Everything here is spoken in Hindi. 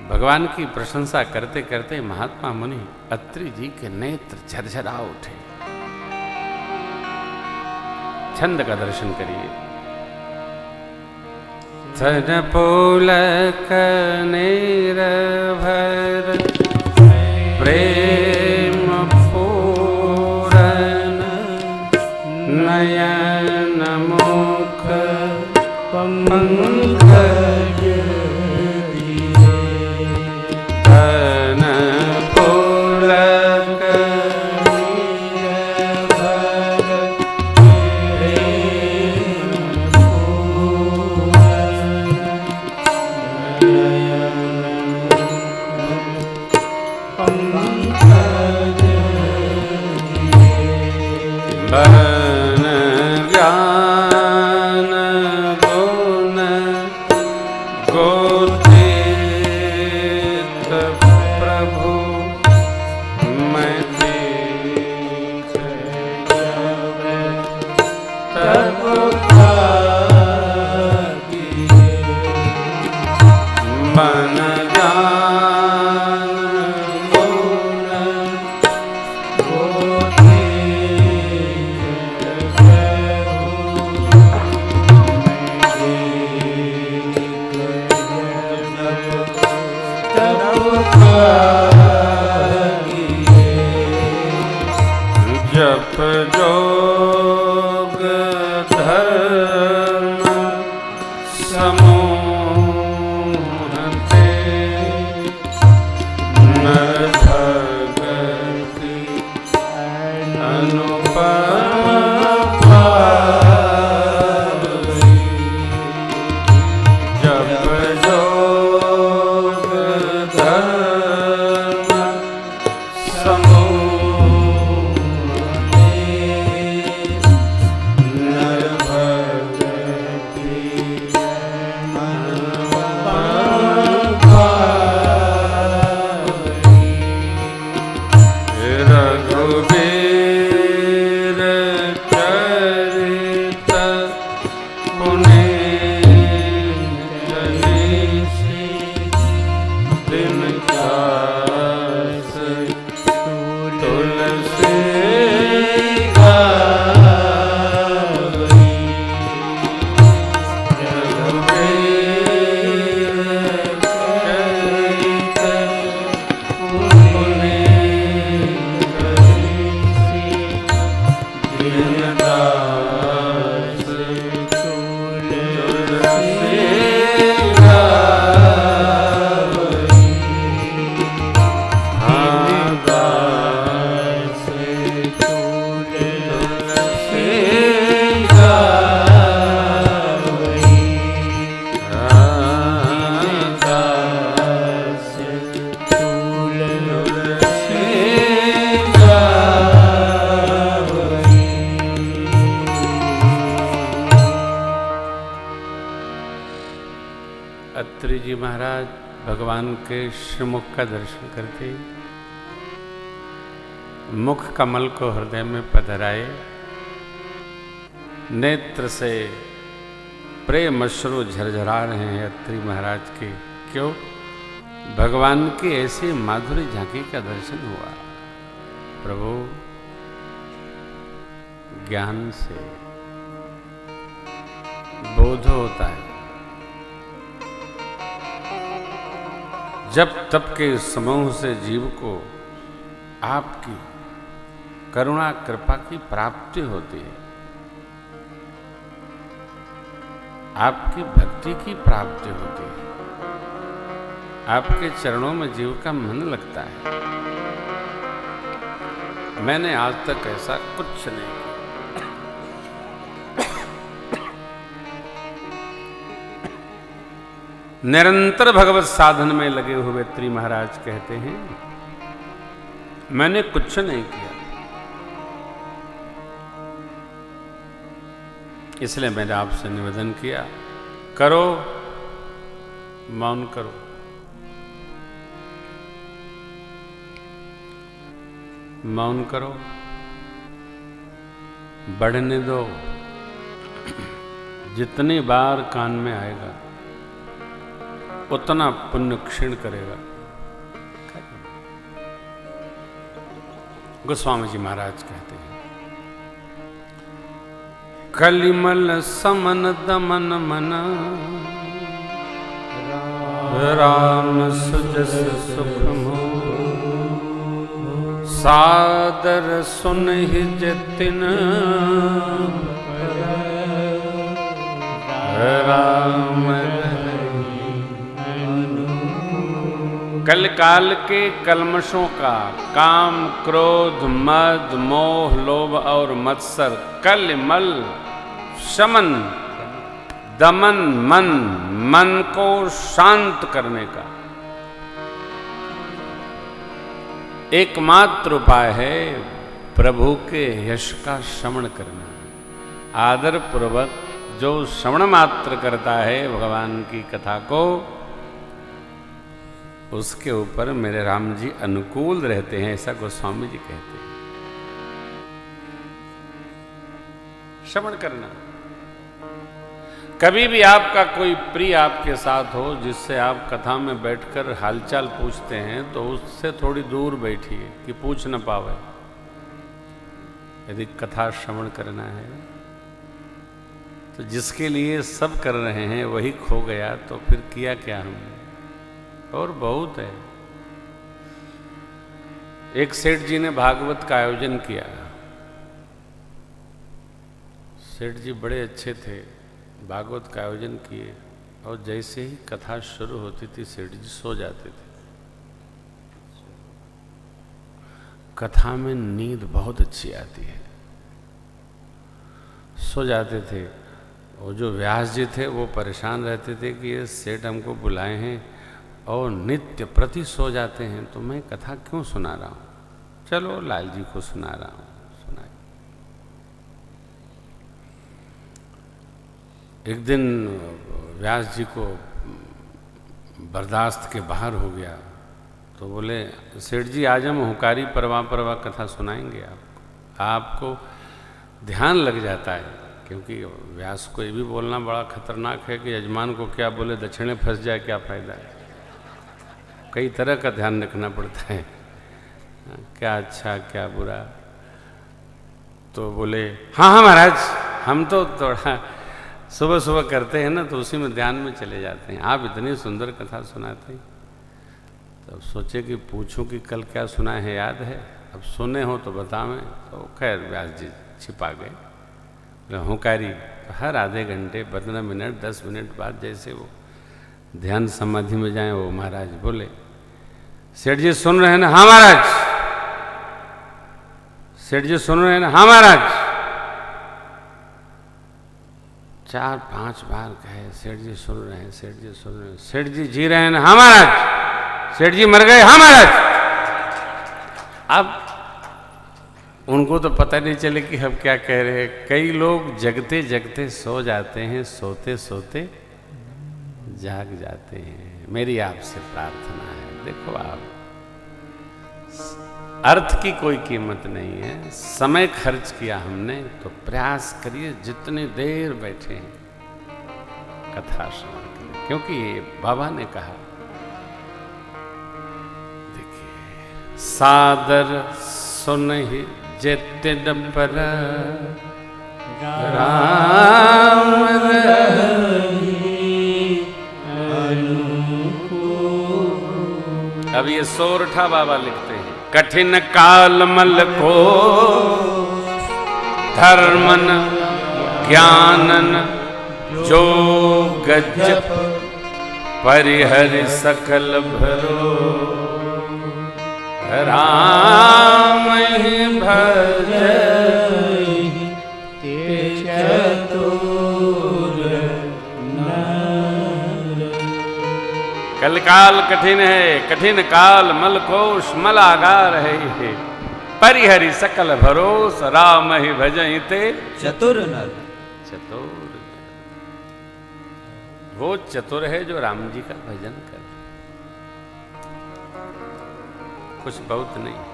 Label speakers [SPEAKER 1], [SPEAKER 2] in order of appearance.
[SPEAKER 1] भगवान की प्रशंसा करते करते महात्मा मुनि अत्रि जी के नेत्र झरझरा उठे। छंद का दर्शन करिए। थन पुलक निर्भर प्रेम पूरन नयन मुख पंकज थन पुलक बन ज्ञान गुण गोतीत प्रभु मैं देख जब तब मन ज्ञान गुण जप जोग धर्म समूह ते नर भगति अनुपम पावई। जप जोग धर्म समूह नर भगति अनुपम पावई। रघुबीर चरित पुनीत निशि दिन कास तुलसी गावई। रघुबीर चरित पुनीत निशि दिन कास तुलसी गावई। दास तुलसी गावई। दास तुलसी गावई। अत्रि जी महाराज भगवान के श्रीमुख का दर्शन करके मुख कमल को हृदय में पधराए, नेत्र से प्रेम अश्रु झरझरा रहे हैं अत्रि महाराज के। क्यों? भगवान की ऐसी माधुरी झांकी का दर्शन हुआ। प्रभु ज्ञान से बोध होता है। जब तब के समूह से जीव को आपकी करुणा कृपा की प्राप्ति होती है, आपकी भक्ति की प्राप्ति होती है, आपके चरणों में जीव का मन लगता है। मैंने आज तक ऐसा कुछ नहीं किया। निरंतर भगवत साधन में लगे हुए अत्रि महाराज कहते हैं, मैंने कुछ नहीं किया, इसलिए मैंने आपसे निवेदन किया, करो, मौन करो। मौन करो, बढ़ने दो। जितनी बार कान में आएगा उतना पुण्य क्षीण करेगा। गोस्वामी जी महाराज कहते हैं, कलिमल समन दमन मन, राम सुजस सुख मोह, सादर सुनहि जतिन, राम कल काल के कलमशों का, काम क्रोध मद मोह लोभ और मत्सर, कलमल शमन दमन मन को शांत करने का एकमात्र उपाय है प्रभु के यश का श्रवण करना। आदर पूर्वक जो श्रवण मात्र करता है भगवान की कथा को, उसके ऊपर मेरे राम जी अनुकूल रहते हैं, ऐसा गोस्वामी जी कहते हैं। श्रवण करना। कभी भी आपका कोई प्रिय आपके साथ हो, जिससे आप कथा में बैठकर हालचाल पूछते हैं, तो उससे थोड़ी दूर बैठिए कि पूछ न पावे। यदि कथा श्रवण करना है तो जिसके लिए सब कर रहे हैं वही खो गया, तो फिर किया क्या हमने? और बहुत है। एक सेठ जी ने भागवत का आयोजन किया। सेठ जी बड़े अच्छे थे, भागवत का आयोजन किए, और जैसे ही कथा शुरू होती थी सेठ जी सो जाते थे। कथा में नींद बहुत अच्छी आती है, सो जाते थे। और जो व्यास जी थे वो परेशान रहते थे कि ये सेठ हमको बुलाए हैं और नित्य प्रति सो जाते हैं, तो मैं कथा क्यों सुना रहा हूँ, चलो लाल जी को सुना रहा हूँ, सुनाए। एक दिन व्यास जी को बर्दाश्त के बाहर हो गया, तो बोले सेठ जी आज हम हुकारी परवा कथा सुनाएंगे आपको ध्यान लग जाता है, क्योंकि व्यास को ये भी बोलना बड़ा खतरनाक है कि यजमान को क्या बोले दक्षिणे फंस जाए, क्या फायदा है। कई तरह का ध्यान रखना पड़ता है, क्या अच्छा क्या बुरा। तो बोले हाँ हाँ महाराज, हम तो थोड़ा सुबह सुबह करते हैं ना, तो उसी में ध्यान में चले जाते हैं, आप इतनी सुंदर कथा सुनाते हैं। तो सोचे कि पूछूं कि कल क्या सुनाए हैं, याद है? अब सुने हो तो बतावें। तो खैर व्यास जी छिपा गए। हुकारी हर आधे घंटे 15 मिनट 10 मिनट बाद जैसे वो ध्यान समाधि में जाए, वो महाराज बोले सेठ जी सुन रहे हैं ना? हाँ महाराज। सेठ जी सुन रहे हैं ना? हाँ महाराज। 4-5 बार कहे सेठ जी सुन रहे हैं, सेठ जी सुन रहे हैं। सेठ जी जी रहे हैं ना? हाँ महाराज। सेठ जी मर गए? हाँ महाराज। अब उनको तो पता नहीं चले कि हम क्या कह रहे हैं। कई लोग जगते जगते सो जाते हैं, सोते सोते जाग जाते हैं। मेरी आपसे प्रार्थना है, देखो आप, अर्थ की कोई कीमत नहीं है, समय खर्च किया हमने, तो प्रयास करिए जितनी देर बैठे हैं कथा श्रवण करें, क्योंकि ये बाबा ने कहा, देखिए सादर सुनहि जतिन पर राम रही अनुकूल। अब ये सोरठा बाबा लिखते हैं, कठिन काल मल को धर्मन ज्ञानन जो गजप परिहरि सकल भरो राम ही भज कल काल कठिन है, कठिन काल मल कोश मलागार है, परिहरि सकल भरोस राम ही भजहि ते चतुर नर। चतुर वो चतुर है जो राम जी का भजन करे, कुछ बहुत नहीं।